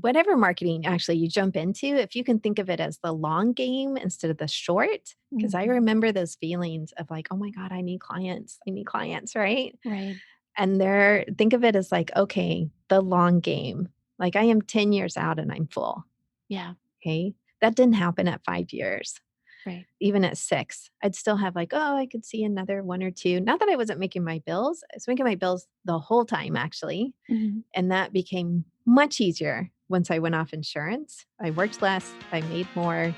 whatever marketing actually you jump into, if you can think of it as the long game instead of the short, because I remember those feelings of like, oh my God, I need clients, right? Right. And think of it as like, okay, the long game. Like I am 10 years out and I'm full. Yeah. Okay. That didn't happen at 5 years. Right. Even at 6, I'd still have like, oh, I could see another 1 or 2. Not that I wasn't making my bills. I was making my bills the whole time actually. Mhm. And that became much easier once I went off insurance. I worked less, I made more.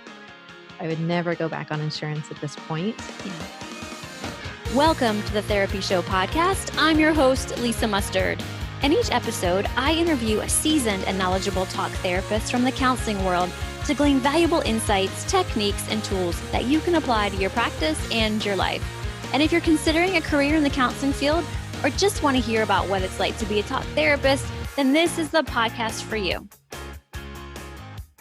I would never go back on insurance at this point. Yeah. Welcome to the Therapy Show podcast. I'm your host, Lisa Mustard. In each episode, I interview a seasoned and knowledgeable talk therapist from the counseling world to glean valuable insights, techniques, and tools that you can apply to your practice and your life. And if you're considering a career in the counseling field or just want to hear about what it's like to be a talk therapist, then this is the podcast for you.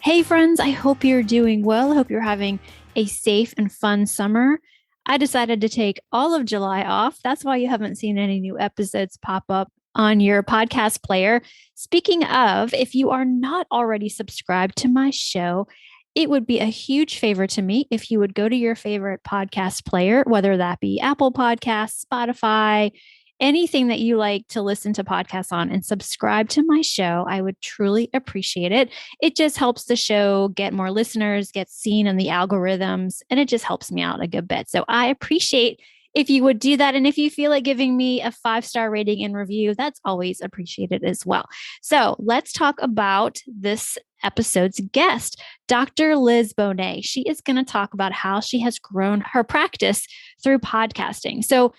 Hey friends, I hope you're doing well. I hope you're having a safe and fun summer. I decided to take all of July off. That's why you haven't seen any new episodes pop up on your podcast player. Speaking of, if you are not already subscribed to my show, it would be a huge favor to me if you would go to your favorite podcast player, whether that be Apple Podcasts, Spotify, anything that you like to listen to podcasts on, and subscribe to my show. I would truly appreciate it. It just helps the show get more listeners, get seen in the algorithms, and it just helps me out a good bit. So I appreciate if you would do that. And if you feel like giving me a 5-star rating and review, that's always appreciated as well. So let's talk about this episode's guest, Dr. Liz Bonet. She is going to talk about how she has grown her practice through podcasting. So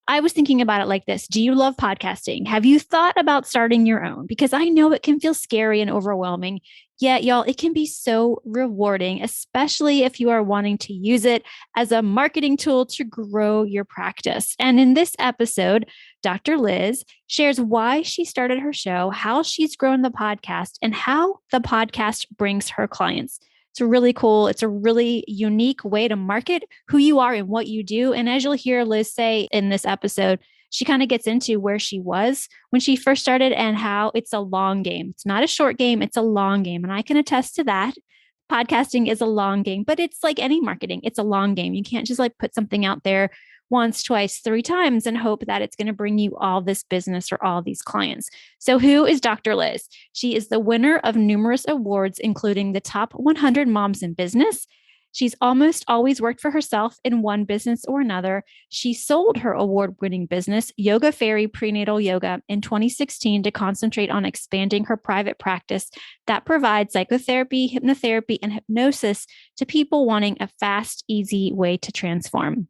I was thinking about it like this. Do you love podcasting? Have you thought about starting your own? Because I know it can feel scary and overwhelming. Yet, y'all, it can be so rewarding, especially if you are wanting to use it as a marketing tool to grow your practice. And in this episode, Dr. Liz shares why she started her show, how she's grown the podcast, and how the podcast brings her clients. It's really cool. It's a really unique way to market who you are and what you do. And as you'll hear Liz say in this episode, she kind of gets into where she was when she first started and how it's a long game. It's not a short game, it's a long game. And I can attest to that. Podcasting is a long game, but it's like any marketing. It's a long game. You can't just like put something out there once, twice, 3 times and hope that it's going to bring you all this business or all these clients. So who is Dr. Liz? She is the winner of numerous awards, including the top 100 moms in business. She's almost always worked for herself in one business or another. She sold her award-winning business, Yogafairy Prenatal Yoga, in 2016 to concentrate on expanding her private practice that provides psychotherapy, hypnotherapy, and hypnosis to people wanting a fast, easy way to transform.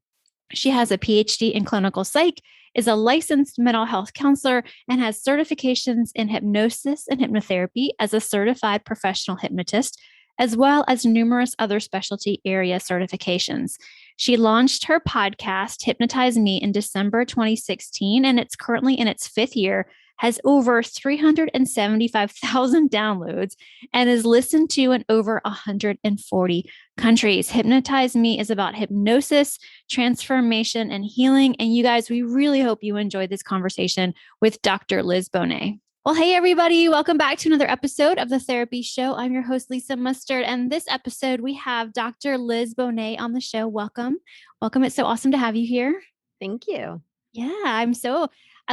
She has a PhD in clinical psych, is a licensed mental health counselor, and has certifications in hypnosis and hypnotherapy as a certified professional hypnotist, as well as numerous other specialty area certifications. She launched her podcast, Hypnotize Me, in December 2016, and it's currently in its 5th year, has over 375,000 downloads, and is listened to in over 140 countries. Hypnotize Me is about hypnosis, transformation, and healing. And you guys, we really hope you enjoyed this conversation with Dr. Liz Bonet. Well, hey, everybody. Welcome back to another episode of The Therapy Show. I'm your host, Lisa Mustard. And this episode, we have Dr. Liz Bonet on the show. Welcome. Welcome. It's so awesome to have you here. Thank you. Yeah, I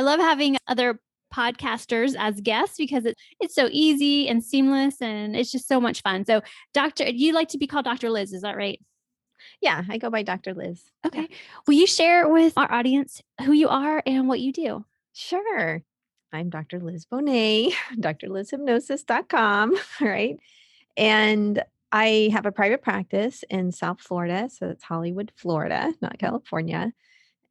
love having other podcasters as guests because it's so easy and seamless and it's just so much fun. So, Doctor, you like to be called Dr. Liz, is that right? Yeah, I go by Dr. Liz. Okay. Yeah. Will you share with our audience who you are and what you do? Sure. I'm Dr. Liz Bonet, drlizhypnosis.com, right? And I have a private practice in South Florida. So it's Hollywood, Florida, not California.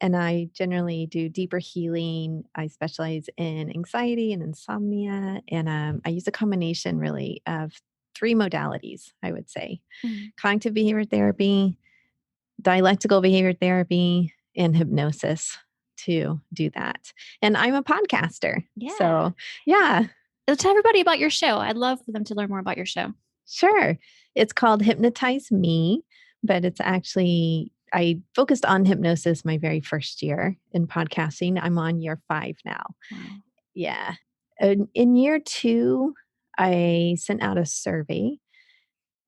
And I generally do deeper healing. I specialize in anxiety and insomnia. And I use a combination really of 3 modalities, I would say: cognitive behavior therapy, dialectical behavior therapy, and hypnosis to do that. And I'm a podcaster. Yeah. So, yeah. Tell everybody about your show. I'd love for them to learn more about your show. Sure. It's called Hypnotize Me, but it's actually, I focused on hypnosis my very first year in podcasting. I'm on year 5 now. Wow. Yeah. In year 2, I sent out a survey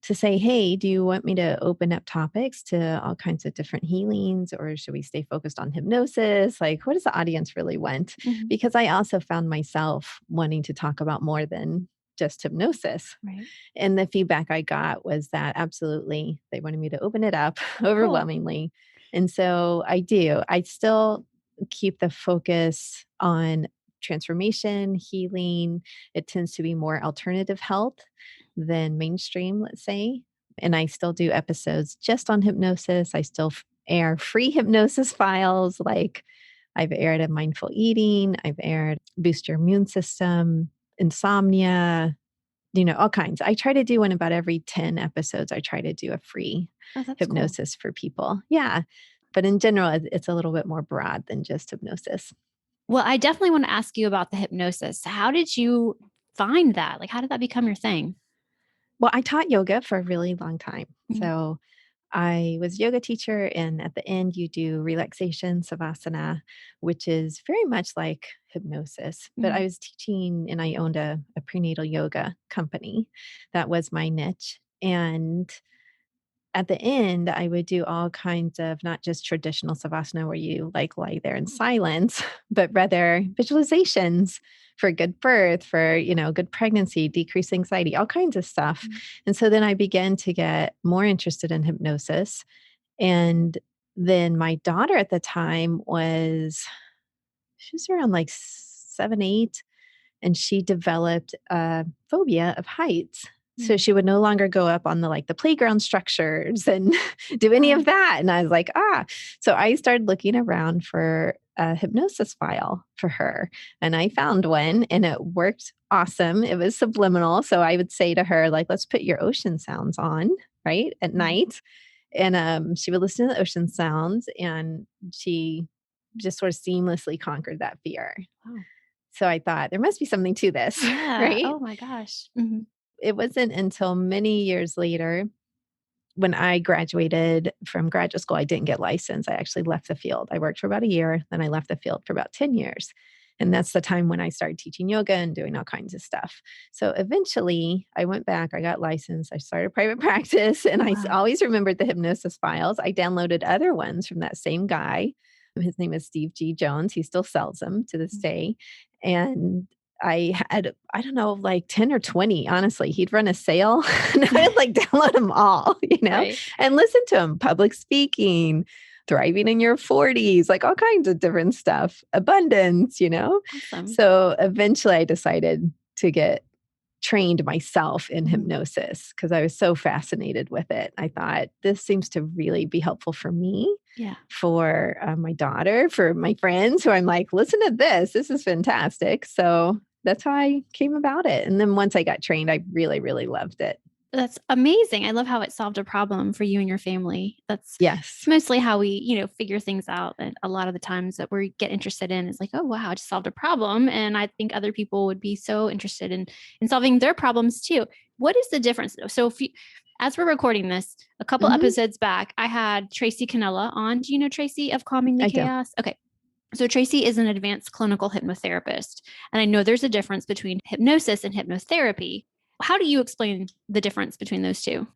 to say, hey, do you want me to open up topics to all kinds of different healings, or should we stay focused on hypnosis? Like, what does the audience really want? Mhm. Because I also found myself wanting to talk about more than just hypnosis. Right. And the feedback I got was that absolutely they wanted me to open it up Cool. overwhelmingly. And so I do. I still keep the focus on transformation, healing. It tends to be more alternative health than mainstream, let's say. And I still do episodes just on hypnosis. I still air free hypnosis files. Like I've aired a mindful eating, I've aired boost your immune system, insomnia, all kinds. I try to do one about every 10 episodes. I try to do a free Oh, that's cool. hypnosis for people. Yeah. But in general, it's a little bit more broad than just hypnosis. Well, I definitely want to ask you about the hypnosis. How did you find that? Like, how did that become your thing? Well, I taught yoga for a really long time. Mhm. So I was a yoga teacher, and at the end, you do relaxation savasana, which is very much like hypnosis. But I Mhm. was teaching, and I owned a prenatal yoga company. That was my niche. And at the end, I would do all kinds of not just traditional savasana where you like lie there in silence, but rather visualizations for good birth, for, good pregnancy, decrease anxiety, all kinds of stuff. Mhm. And so then I began to get more interested in hypnosis. And then my daughter at the time she was around like 7, 8, and she developed a phobia of heights. So Mm. she would no longer go up on the playground structures and do any Oh, of that. And I was like, ah. So I started looking around for a hypnosis file for her. And I found one and it worked awesome. It was subliminal. So I would say to her, like, let's put your ocean sounds on, right? At mhm. night. And she would listen to the ocean sounds and she just sort of seamlessly conquered that fear. Wow. So I thought there must be something to this, Yeah. right? Oh my gosh. Mhm. It wasn't until many years later when I graduated from graduate school, I didn't get licensed. I actually left the field. I worked for about a year, then I left the field for about 10 years. And that's the time when I started teaching yoga and doing all kinds of stuff. So eventually I went back, I got licensed, I started private practice, and Wow. always remembered the hypnosis files. I downloaded other ones from that same guy. His name is Steve G. Jones. He still sells them to this Mm. day. And I had, I don't know, like 10 or 20, honestly. He'd run a sale and I would like download them all, Right. and listen to them. Public speaking, thriving in your 40s, like all kinds of different stuff, abundance. Awesome. So eventually I decided to get trained myself in Mhm. hypnosis because I was so fascinated with it. I thought this seems to really be helpful for me, Yeah. for my daughter, for my friends who I'm like, listen to this. This is fantastic. So that's how I came about it. And then once I got trained, I really, really loved it. That's amazing. I love how it solved a problem for you and your family. That's Yes. mostly how we, figure things out. And a lot of the times that we get interested in is like, oh wow, I just solved a problem. And I think other people would be so interested in solving their problems too. What is the difference though? So as we're recording this, a couple Hmm. episodes back, I had Tracy Canella on. Do you know Tracy of Calming the I do. Chaos? Okay. So Tracy is an advanced clinical hypnotherapist. And I know there's a difference between hypnosis and hypnotherapy. How do you explain the difference between those two?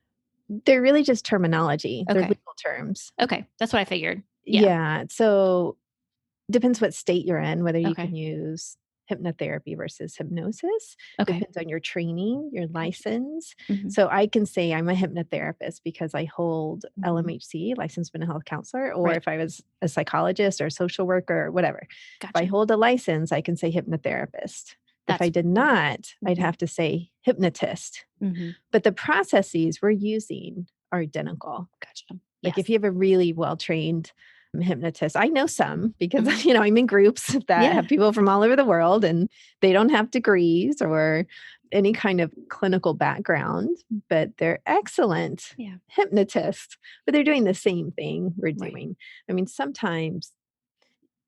They're really just terminology, they're Okay. legal terms. Okay. That's what I figured. Yeah. Yeah. So depends what state you're in, whether you Okay. can use hypnotherapy versus hypnosis. Okay. Depends on your training, your Gotcha. license. Hmm. So I can say I'm a hypnotherapist because I hold Hmm. LMHC, licensed mental health counselor, or Right. if I was a psychologist or a social worker or whatever. If I Gotcha. hold a license, I can say hypnotherapist. If I That's did okay. not, I'd Hmm. have to say hypnotist. Hmm. But the processes we're using are identical. Gotcha. Like, if Yes. you have a really well-trained hypnotist, I know some Hmm. because, I'm in groups that have Yeah. people from all over the world, and they don't have degrees or any kind of clinical background, but they're excellent Yeah. hypnotists, but they're doing the same thing we're Right. doing. I mean, sometimes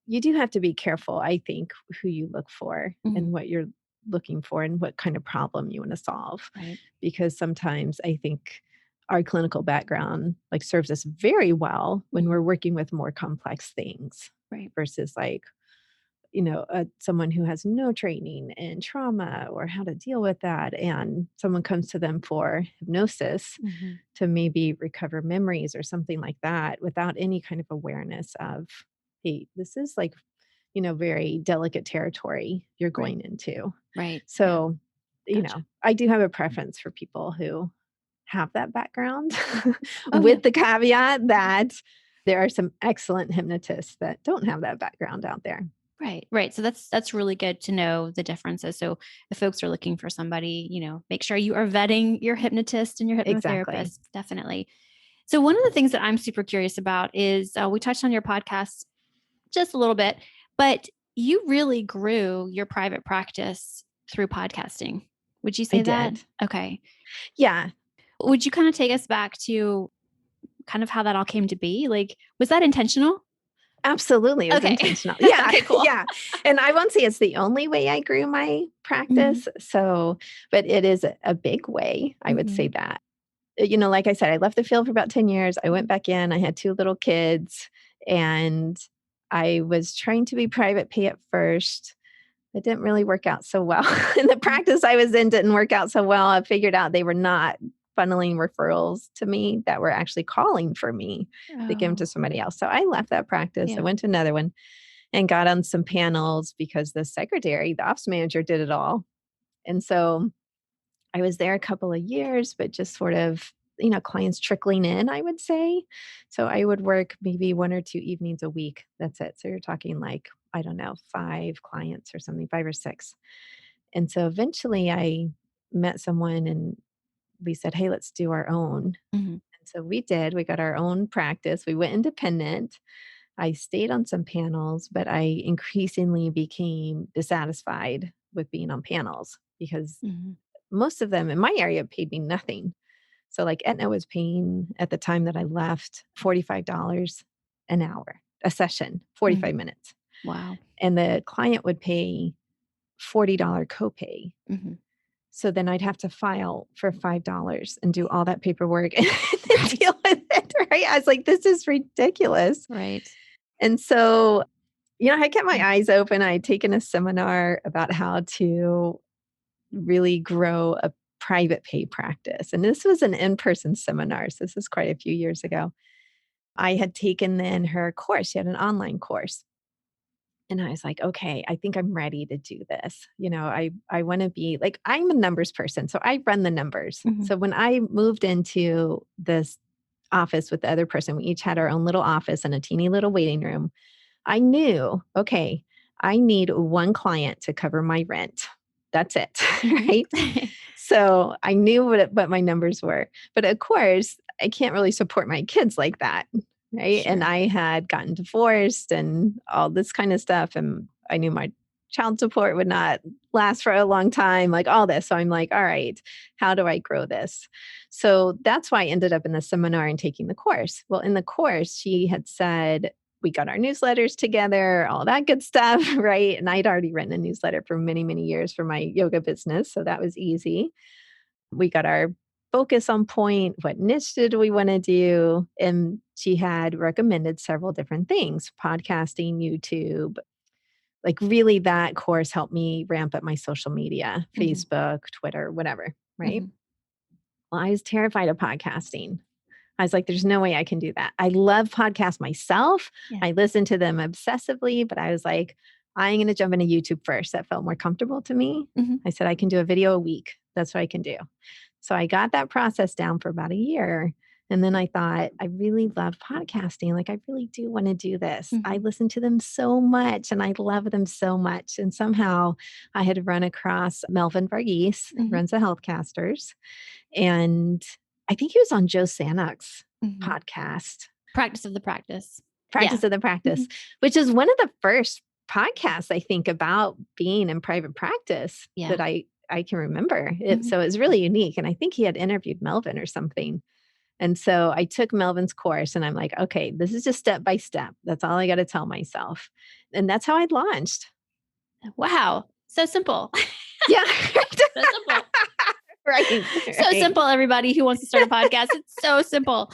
you do have to be careful, I think, who you look for Hmm. and what you're looking for and what kind of problem you want to solve. Right. Because sometimes I think our clinical background like serves us very well when Hmm. we're working with more complex things Right. versus like someone who has no training in trauma or how to deal with that, and someone comes to them for hypnosis Mhm. to maybe recover memories or something like that without any kind of awareness of, hey, this is like, very delicate territory you're Right. going into. Right. Yeah. So, Gotcha. I do have a preference for people who have that background Oh, yeah. with the caveat that there are some excellent hypnotists that don't have that background out there. Right. Right. So that's really good to know the differences. So if folks are looking for somebody, make sure you are vetting your hypnotist and your Exactly. hypnotherapist. Definitely. So one of the things that I'm super curious about is we touched on your podcast just a little bit, but you really grew your private practice through podcasting. Would you I say that? did. Okay. Yeah, Would you kind of take us back to kind of how that all came to be? Like, was that intentional? absolutely. It was Okay. intentional. Yeah. Okay, cool. Yeah. And I won't say it's the only way I grew my Mhm. practice. So, but it is a big way. I would say Mhm. that. Like I said, I left the field for about 10 years. I went back in. I had 2 little kids, and I was trying to be private pay at first. It didn't really work out so well. And the Mhm. practice I was in didn't work out so well. I figured out they were not funneling referrals to me that were actually calling for me to give them to Oh, somebody else. So I left that practice. I yeah. went to another one and got on some panels because the secretary, the ops manager, did it all. And so I was there a couple of years, but just sort of, clients trickling in, I would say. So I would work maybe 1 or 2 evenings a week. That's it. So you're talking like, I don't know, 5 clients or something, 5 or 6. And so eventually I met someone and we said, "Hey, let's do our own." Mhm. And so we did. We got our own practice. We went independent. I stayed on some panels, but I increasingly became dissatisfied with being on panels because Mhm. most of them in my area paid me nothing. So, like, Aetna was paying at the time that I left $45 an hour, a session, Mhm. 45 minutes. Wow. And the client would pay $40 copay. Mhm. So then I'd have to file for $5 and do all that paperwork and Right. deal with it, right? I was like, this is ridiculous. Right. And so, I kept my Mm. eyes open. I had taken a seminar about how to really grow a private pay practice. And this was an in person seminar. So this is quite a few years ago. I had taken then her course. She had an online course. And I was like, okay, I think I'm ready to do this. I want to be like, I'm a numbers person. So I run the numbers. Mhm. So when I moved into this office with the other person, we each had our own little office and a teeny little waiting room. I knew, okay, I need one client to cover my rent. That's it. Mhm. Right. So I knew what my numbers were. But of course, I can't really support my kids like that. Right. And Sure. I had gotten divorced and all this kind of stuff. And I knew my child support would not last for a long time, like all this. So I'm like, all right, how do I grow this? So that's why I ended up in the seminar and taking the course. Well, in the course, she had said, we got our newsletters together, all that good stuff, right? And I'd already written a newsletter for many, many years for my yoga business. So that was easy. We got our focus on point. What niche did we want to do? And she had recommended several different things: podcasting, YouTube. Like, really, that course helped me ramp up my social media, Mhm. Facebook, Twitter, whatever, right? Mhm. Well, I was terrified of podcasting. I was like, there's no way I can do that. I love podcasts myself. Yeah. I listen to them obsessively, but I was like, I'm going to jump into YouTube first. That felt more comfortable to me. Mhm. I said, I can do a video a week. That's what I can do. So I got that process down for about a year. And then I thought, I really love podcasting. Like, I really do want to do this. I Mhm. listen to them so much and I love them so much. And somehow I had run across Melvin Varghese, who Mhm. runs the Healthcasters. And I think he was on Joe Sanok's Mhm. podcast, Practice of the practice. Yeah. Practice of the Practice, Mhm. which is one of the first podcasts I think about being in private practice Yeah. that I can remember. Mhm. So it's really unique. And I think he had interviewed Melvin or something. And so I took Melvin's course and I'm like, okay, this is just step by step. That's all I got to tell myself. And that's how I'd launched. Wow. So simple. Yeah. So simple. Right. So Right. simple, everybody who wants to start a podcast. It's so simple.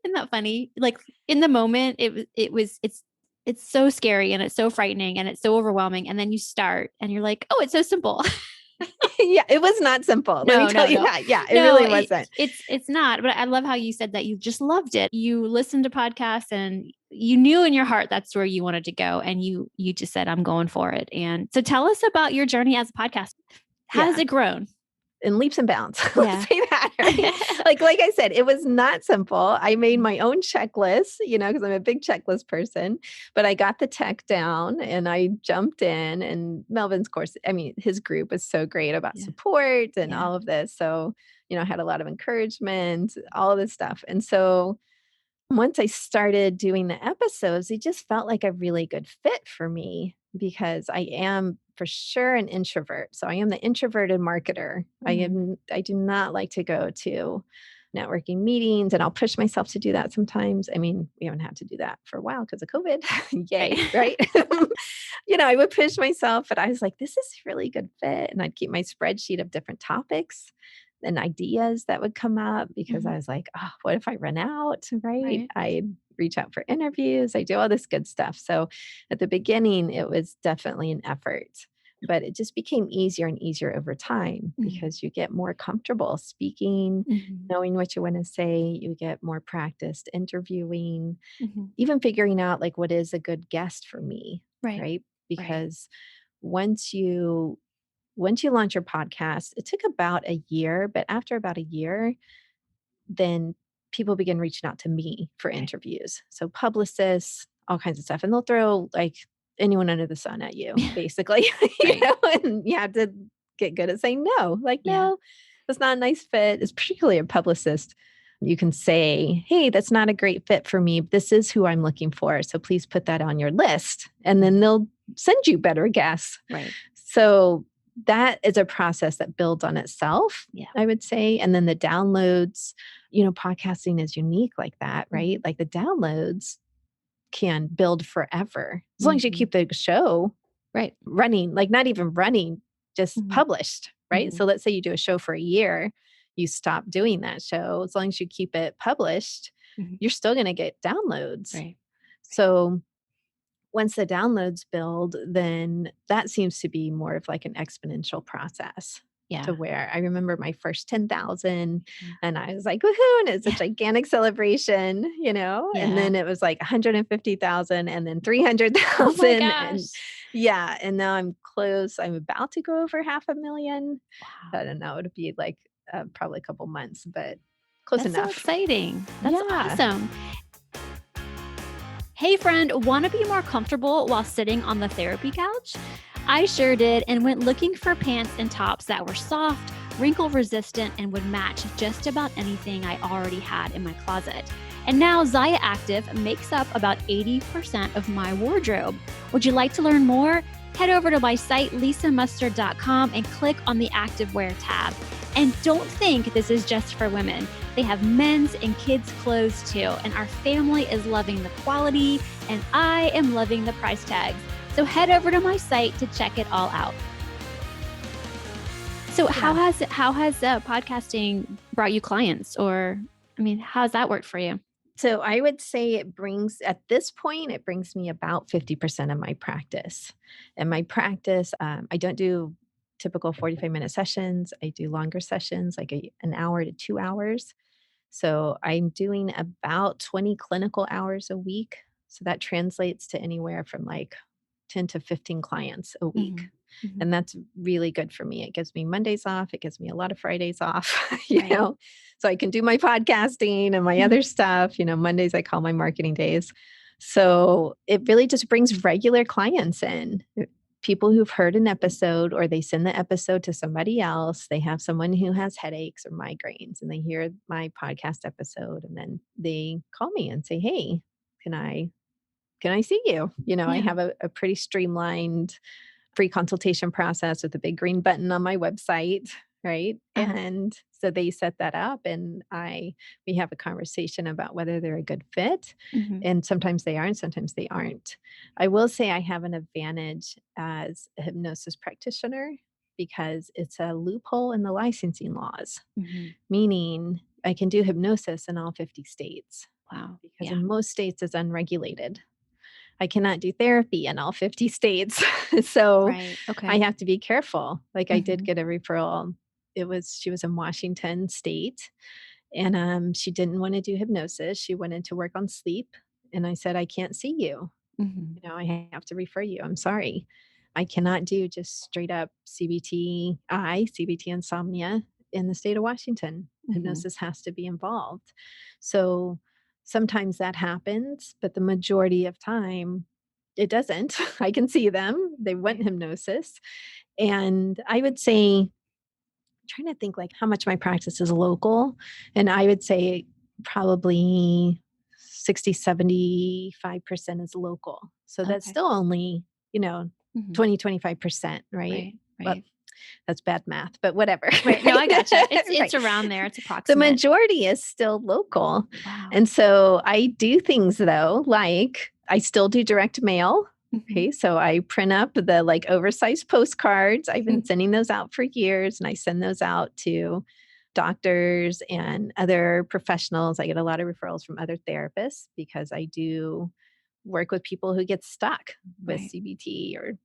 Isn't that funny? Like in the moment, it's it's so scary and it's so frightening and it's so overwhelming. And then you start and you're like, oh, it's so simple. Yeah, it was not simple. Let me No, tell no, you no. that. Yeah, it No, really wasn't. it's not. But I love how you said that you just loved it. You listened to podcasts and you knew in your heart that's where you wanted to go. And you just said, I'm going for it. And so tell us about your journey as a podcast. How has Yeah. it grown? In leaps and bounds. Let's Yeah. say that, right? Like I said, it was not simple. I made my own checklist, because I'm a big checklist person, but I got the tech down and I jumped in, and Melvin's course, I mean, his group was so great about Yeah. support and Yeah. all of this. So, I had a lot of encouragement, all of this stuff. And so once I started doing the episodes, it just felt like a really good fit for me because I am for sure an introvert. So I am the introverted marketer. I do not like to go to networking meetings, and I'll push myself to do that sometimes. I mean, we haven't had to do that for a while because of COVID. Yay, Right. right? I would push myself, but I was like, this is a really good fit. And I'd keep my spreadsheet of different topics and ideas that would come up because I was like, oh, what if I run out? Right. Right. I reach out for interviews. I do all this good stuff. So at the beginning, it was definitely an effort, but it just became easier and easier over time because you get more comfortable speaking, knowing what you want to say. You get more practiced interviewing, even figuring out like what is a good guest for me. Right. Right. Right. Because once you launch your podcast, it took about a year, but after about a year, then people begin reaching out to me for Right. interviews. So publicists, all kinds of stuff. And they'll throw like anyone under the sun at you, basically, Right. and you have to get good at saying no. Like, Yeah. no, that's not a nice fit. It's particularly a publicist. You can say, hey, that's not a great fit for me. This is who I'm looking for. So please put that on your list. And then they'll send you better guests. Right. So that is a process that builds on itself, I would say. And then the downloads, podcasting is unique like that, right? Like the downloads can build forever as long as you keep the show running, like not even running, just published, right? So let's say you do a show for a year, you stop doing that show. As long as you keep it published, you're still going to get downloads. Right. So once the downloads build, then that seems to be more of like an exponential process. Yeah. To where I remember my first 10,000 and I was like, woohoo, and it's a gigantic celebration, and then it was like 150,000 and then 300,000. Oh my gosh. And now I'm close. I'm about to go over 500,000. Wow. I don't know. It'll be like probably a couple months, but close That's enough. so exciting. That's awesome. Hey friend, want to be more comfortable while sitting on the therapy couch? I sure did, and went looking for pants and tops that were soft, wrinkle resistant, and would match just about anything I already had in my closet. And now Zaya Active makes up about 80% of my wardrobe. Would you like to learn more? Head over to my site, lisamustard.com, and click on the Activewear tab. And don't think this is just for women. They have men's and kids' clothes too, and our family is loving the quality, and I am loving the price tags. So head over to my site to check it all out. So how has podcasting brought you clients? Or, how's that worked for you? So I would say at this point, it brings me about 50% of my practice. And my practice, I don't do typical 45-minute sessions. I do longer sessions, like an hour to 2 hours. So I'm doing about 20 clinical hours a week. So that translates to anywhere from like 10 to 15 clients a week. And that's really good for me. It gives me Mondays off. It gives me a lot of Fridays off, so I can do my podcasting and my other stuff. Mondays I call my marketing days. So it really just brings regular clients in. People who've heard an episode, or they send the episode to somebody else. They have someone who has headaches or migraines and they hear my podcast episode, and then they call me and say, hey, can I see you? I have a pretty streamlined free consultation process with a big green button on my website. Right. And so they set that up, and we have a conversation about whether they're a good fit. And sometimes they are, and sometimes they aren't. I will say I have an advantage as a hypnosis practitioner because it's a loophole in the licensing laws, meaning I can do hypnosis in all 50 states. Wow. Because in most states it's unregulated. I cannot do therapy in all 50 states. So Right. Okay. I have to be careful. Like I did Mhm. get a referral. She was in Washington State, and she didn't want to do hypnosis. She wanted to work on sleep. And I said, I can't see you. Mhm. I have to refer you. I'm sorry. I cannot do just straight up CBT insomnia in the state of Washington. Mhm. Hypnosis has to be involved. So sometimes that happens, but the majority of time it doesn't. I can see them. They want Right. hypnosis. And I would say, trying to think like how much my practice is local. And I would say probably 60-75% is local. So that's Okay. still only, Mhm. 20-25%, right? Right. But Right. that's bad math, but whatever. Right. No, Right? I gotcha. It's Right. around there. It's The approximate. majority is still local. Wow. And so I do things though, like I still do direct mail. Mhm. Okay, so I print up the like oversized postcards. I've been sending those out for years, and I send those out to doctors and other professionals. I get a lot of referrals from other therapists because I do work with people who get stuck with Right. CBT or,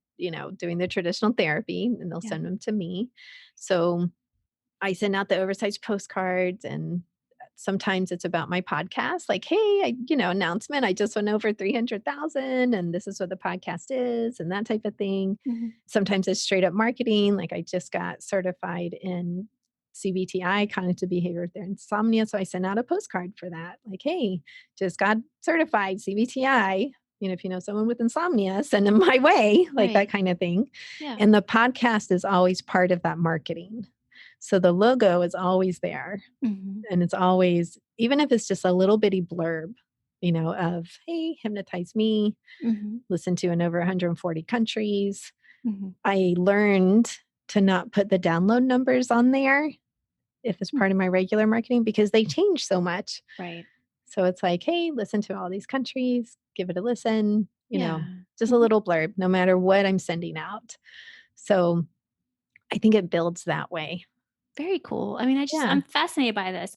doing the traditional therapy, and they'll Yeah. send them to me. So I send out the oversized postcards, and sometimes it's about my podcast, like, hey, announcement. I just went over 300,000 and this is what the podcast is and that type of thing. Mhm. Sometimes it's straight up marketing. Like I just got certified in CBTI, cognitive behavior with insomnia. So I sent out a postcard for that. Like, hey, just got certified CBTI. If you know someone with insomnia, send them my way, like that Right. kind of thing. Yeah. And the podcast is always part of that marketing. So the logo is always there. Mhm. And it's always, even if it's just a little bitty blurb, of, hey, hypnotize me, Mhm. listen to in over 140 countries. Mhm. I learned to not put the download numbers on there if it's Mm. part of my regular marketing because they change so much. Right. So it's like, hey, listen to all these countries, give it a listen, Yeah. just a Mhm. little blurb, no matter what I'm sending out. So I think it builds that way. Very cool. I mean, Yeah. I'm fascinated by this.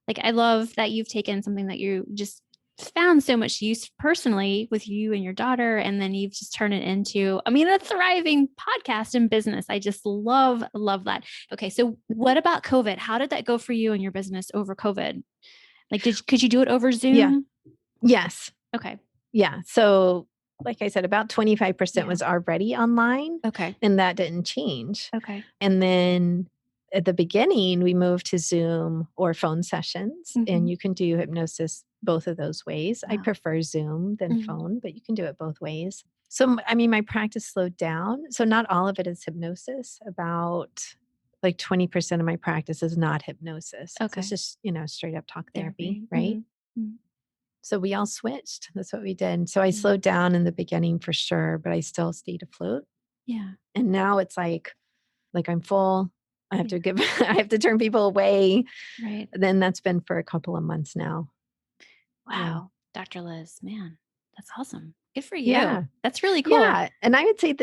Like, I love that you've taken something that you just found so much use personally with you and your daughter, and then you've just turned it into, I mean, a thriving podcast and business. I just love that. Okay. So Mhm. what about COVID? How did that go for you and your business over COVID? Like, could you do it over Yeah. Zoom? Yes. Okay. Yeah. So, like I said, about 25% Yeah. was already online, Okay. and that didn't change. Okay. And then at the beginning, we moved to Zoom or phone sessions, and Mhm. you can do hypnosis both of those ways. I Wow. prefer Zoom than Mhm. phone, but you can do it both ways. So, my practice slowed down. So, not all of it is hypnosis. About like 20% of my practice is not hypnosis. So, it's Okay. just, straight up talk therapy, Therapy. right? Mhm. Mhm. So we all switched. That's what we did. So I Yeah. slowed down in the beginning for sure, but I still stayed afloat. Yeah. And now it's like I'm full. I have Yeah. to give I have to turn people away. Right. Then that's been for a couple of months now. Yeah. Wow. Dr. Liz, man, that's awesome. Good for you. Yeah. That's really cool. Yeah. And I would say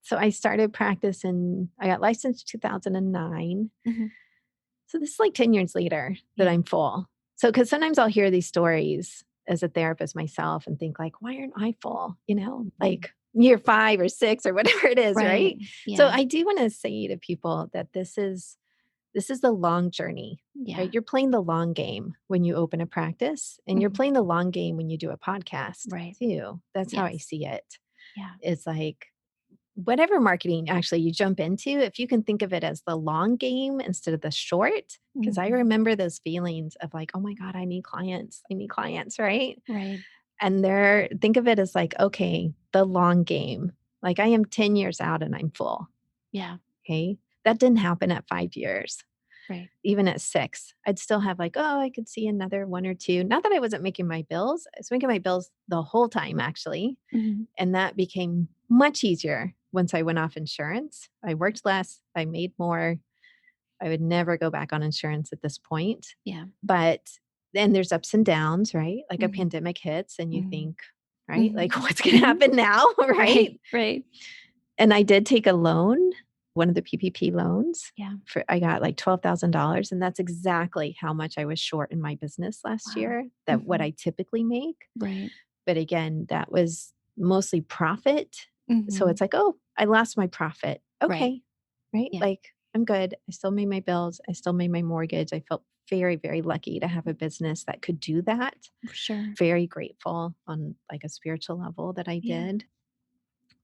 so I started practice I got licensed 2009. Mhm. So this is like 10 years later that Yeah. I'm full. So, because sometimes I'll hear these stories as a therapist myself and think like, why aren't I full? Mhm. Like year 5 or 6 or whatever it is, Right. right? So Yeah. I do want to say to people that this is the long journey, right? Yeah. You're playing the long game when you open a practice, and you're Mhm. playing the long game when you do a podcast Right. too. That's how I Yes. see it. Yeah. It's like whatever marketing actually you jump into, if you can think of it as the long game instead of the short, because I Mhm. remember those feelings of like, oh my God, I need clients, right? Right. And think of it as like, okay, the long game. Like I am 10 years out and I'm full. Yeah. Okay. That didn't happen at 5 years. Right. Even at 6, I'd still have like, oh, I could see another one or two. Not that I wasn't making my bills. I was making my bills the whole time, actually. Mhm. And that became much easier once I went off insurance. I worked less, I made more. I would never go back on insurance at this point. Yeah. But then there's ups and downs, right? Like a Mhm. pandemic hits and you Mhm. think, right? Like, Mhm. what's going to Mhm. happen now? Right. Right. Right. And I did take a loan, one of the PPP loans. Yeah. I got like $12,000. And that's exactly how much I was short in my business last Wow. year, that what Mhm. I typically make. Right. But again, that was mostly profit. So Mhm. it's like, oh, I lost my profit. Right. Okay. Right. Yeah. Like I'm good. I still made my bills. I still made my mortgage. I felt very, very lucky to have a business that could do that. For sure. Very grateful on like a spiritual level that I Yeah. did.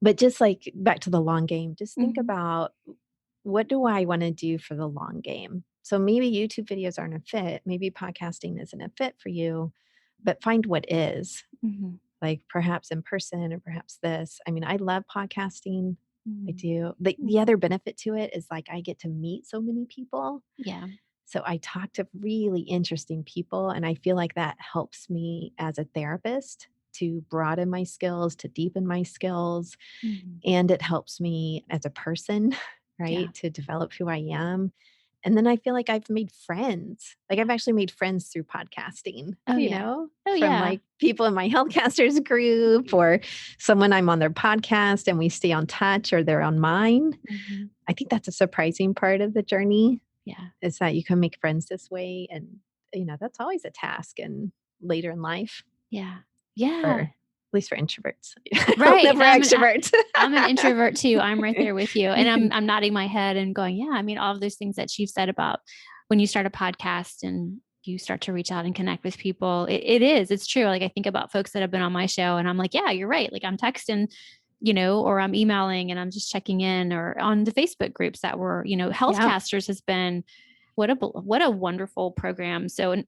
But just like back to the long game, just think Mhm. about what do I want to do for the long game? So maybe YouTube videos aren't a fit. Maybe podcasting isn't a fit for you, but find what is, Mhm. like perhaps in person or perhaps this. I mean, I love podcasting. I Mhm. do. The other benefit to it is like I get to meet so many people. Yeah. So I talk to really interesting people, and I feel like that helps me as a therapist to broaden my skills, to deepen my skills, Mhm. and it helps me as a person, Yeah. right, to develop who I am. And then I feel like I've made friends. Like I've actually made friends through podcasting, Oh, yeah. Oh, from yeah. like people in my Healthcasters group or someone I'm on their podcast and we stay on touch or they're on mine. Mhm. I think that's a surprising part of the journey Yeah. is that you can make friends this way. And, that's always a task and later in life Yeah. for Yeah. at least for introverts. Right. Never extroverts. I'm an introvert too. I'm right there with you. And I'm nodding my head and going, yeah, I mean, all of those things that you've said about when you start a podcast and you start to reach out and connect with people. It's true. Like I think about folks that have been on my show and I'm like, yeah, you're right. Like I'm texting, or I'm emailing and I'm just checking in or on the Facebook groups that were, Yeah. Healthcasters has been what a wonderful program. So, and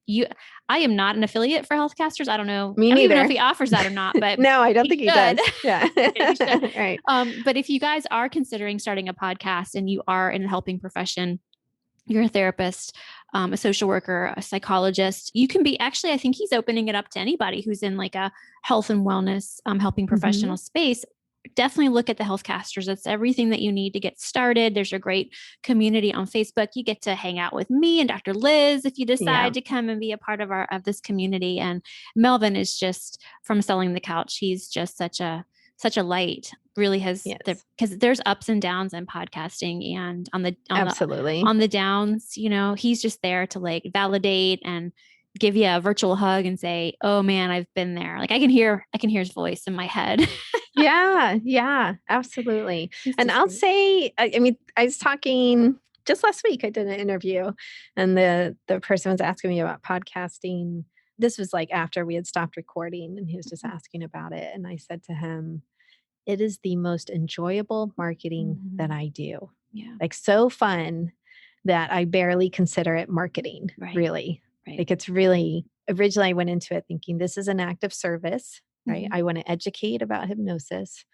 I am not an affiliate for Healthcasters. I don't know. Me I don't even know if neither. he offers that or not, but No, I don't he think he should. does. Yeah. He should. Right. But if you guys are considering starting a podcast and you are in the helping profession, you're a therapist, a social worker, a psychologist, you can be actually, I think he's opening it up to anybody who's in like a health and wellness, helping Mhm. professional space. Definitely look at the Healthcasters. That's everything that you need to get started. There's a great community on Facebook. You get to hang out with me and Dr. Liz if you Yeah. decide to come and be a part of this community. And Melvin is just from Selling the Couch. He's just such a light. Really has Yes. because there's ups and downs in podcasting, and Absolutely. on the downs, he's just there to like validate and give you a virtual hug and say, "Oh man, I've been there." Like I can hear his voice in my head. Yeah. Yeah. Absolutely. He's And just I'll great. say, I mean, I was talking just last week, I did an interview and the person was asking me about podcasting. This was like after we had stopped recording and he was just Mhm. asking about it. And I said to him, it is the most enjoyable marketing that Mhm. I do. Yeah. Like so fun that I barely consider it marketing, Right. really. Right. Like it's really originally I went into it thinking this is an act of service, right? Mhm. I want to educate about hypnosis.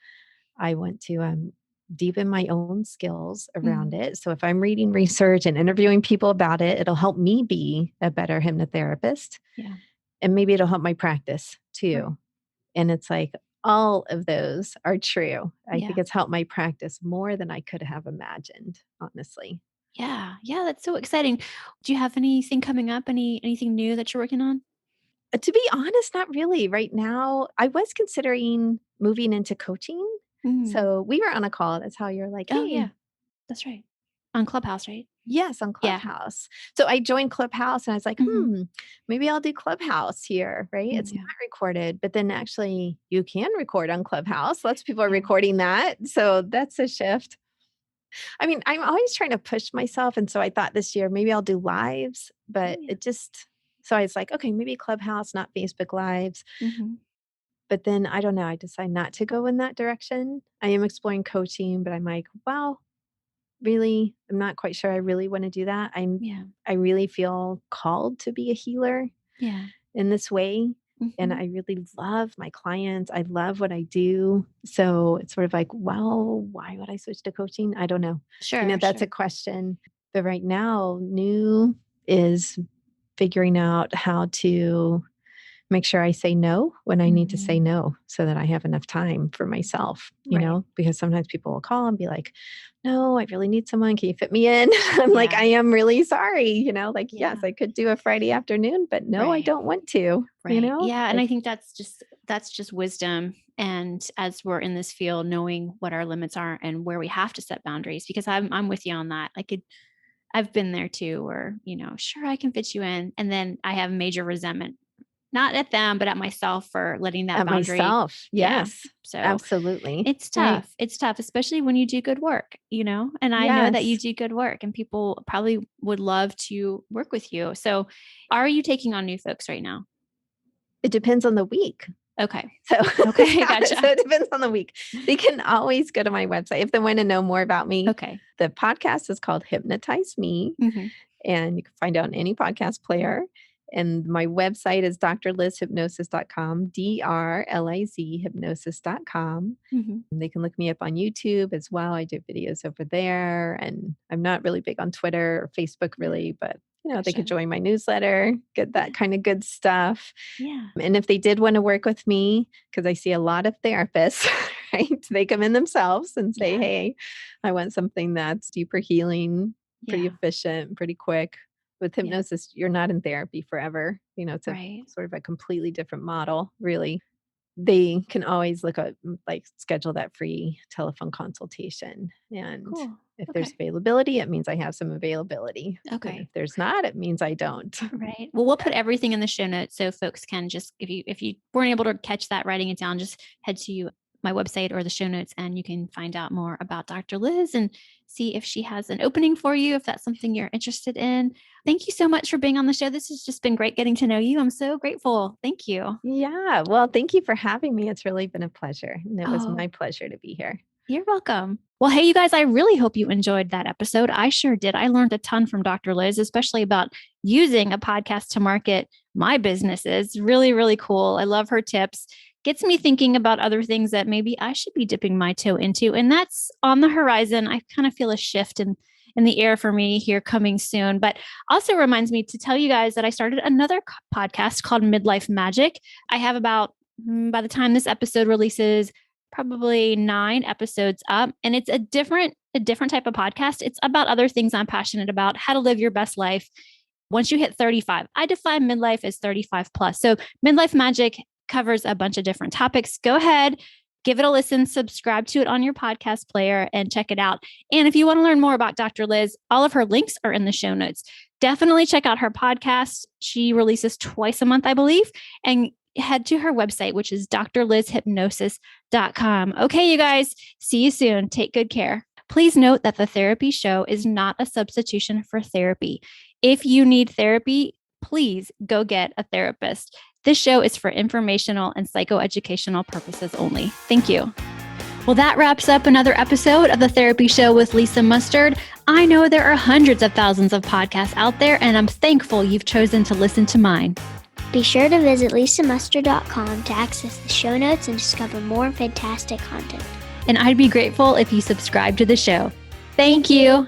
I want to deepen my own skills around Mhm. it. So if I'm reading research and interviewing people about it, it'll help me be a better hypnotherapist. Yeah. And maybe it'll help my practice Right. too. And it's like all of those are true. I think Yeah. it's helped my practice more than I could have imagined, honestly. Yeah. Yeah. That's so exciting. Do you have anything coming up? Anything new that you're working on? To be honest, not really. Right now, I was considering moving into coaching. Mhm. So we were on a call. That's how you're like, Oh hey, yeah. That's right. On Clubhouse, right? yes, on Yeah. Clubhouse. So I joined Clubhouse and I was like, Mhm. maybe I'll do Clubhouse here, right? It's Yeah. not recorded, but then actually you can record on Clubhouse. Lots of people are Yeah. recording that. So that's a shift. I mean, I'm always trying to push myself. And so I thought this year maybe I'll do lives, Oh but yeah. it just, so I was like, okay, maybe Clubhouse, not Facebook Lives. Mhm. But then I don't know, I decided not to go in that direction. I am exploring coaching, but I'm like, wow, really, I'm not quite sure I really want to do that. Yeah. I really feel called to be a healer Yeah. in this way. And Mhm. I really love my clients. I love what I do. So it's sort of like, well, why would I switch to coaching? I don't know. Sure. That's a Sure. question. But right now, new is figuring out how to make sure I say no when I need to say Mhm. no so that I have enough time for myself, Right. because sometimes people will call and be like, no, I really need someone. Can you fit me in? I'm like, Yeah. I am really sorry, like, yes, Yeah. I could do a Friday afternoon, but no, I Right. don't want to, Right. Yeah. And like, I think that's just wisdom. And as we're in this field, knowing what our limits are and where we have to set boundaries, because I'm with you on that. I've been there too, where, sure, I can fit you in. And then I have major resentment not at them, but at myself for letting that At boundary. myself. Yeah. Yes. So Absolutely. it's tough. It's tough, especially when you do good work, and I know that you Yes. do good work and people probably would love to work with you. So are you taking on new folks right now? It depends on the week. Okay. So, Okay. Gotcha. So it depends on the week. They can always go to my website if they want to know more about me. Okay. The podcast is called Hypnotize Me, Mm-hmm. and you can find it on any podcast player. And my website is drlizhypnosis.com, DRLIZ hypnosis.com. Mm-hmm. They can look me up on YouTube as well. I do videos over there, and I'm not really big on Twitter or Facebook really, but they could Gotcha. join my newsletter, get that kind of good stuff. Yeah. And if they did want to work with me, because I see a lot of therapists, right? They come in themselves and say, Yeah. hey, I want something that's deeper healing, pretty Yeah. efficient, pretty quick. With hypnosis, you're not in therapy forever. It's a Right. sort of a completely different model, really. They can always look at, schedule that free telephone consultation. And Cool. if Okay. there's availability, it means I have some availability. Okay. And if there's not, it means I don't. Right. Well, we'll put everything in the show notes so folks can just, if you weren't able to catch that, writing it down, just head to my website or the show notes and you can find out more about Dr. Liz and see if she has an opening for you, if that's something you're interested in. Thank you so much for being on the show. This has just been great getting to know you. I'm so grateful. Thank you. Yeah. Well, thank you for having me. It's really been a pleasure. And it was Oh. my pleasure to be here. You're welcome. Well, hey, you guys, I really hope you enjoyed that episode. I sure did. I learned a ton from Dr. Liz, especially about using a podcast to market my businesses. Really, really cool. I love her tips. Gets me thinking about other things that maybe I should be dipping my toe into. And that's on the horizon. I kind of feel a shift in the air for me here coming soon. But also reminds me to tell you guys that I started another podcast called Midlife Magic. I have about, by the time this episode releases, probably 9 episodes up. And it's a different type of podcast. It's about other things I'm passionate about, how to live your best life once you hit 35. I define midlife as 35 plus. So Midlife Magic covers a bunch of different topics. Go ahead, give it a listen, subscribe to it on your podcast player and check it out. And if you want to learn more about Dr. Liz, all of her links are in the show notes. Definitely check out her podcast. She releases twice a month, I believe, and head to her website, which is drlizhypnosis.com. Okay, you guys, see you soon. Take good care. Please note that the therapy show is not a substitution for therapy. If you need therapy, please go get a therapist. This show is for informational and psychoeducational purposes only. Thank you. Well, that wraps up another episode of The Therapy Show with Lisa Mustard. I know there are hundreds of thousands of podcasts out there, and I'm thankful you've chosen to listen to mine. Be sure to visit lisamustard.com to access the show notes and discover more fantastic content. And I'd be grateful if you subscribe to the show. Thank you.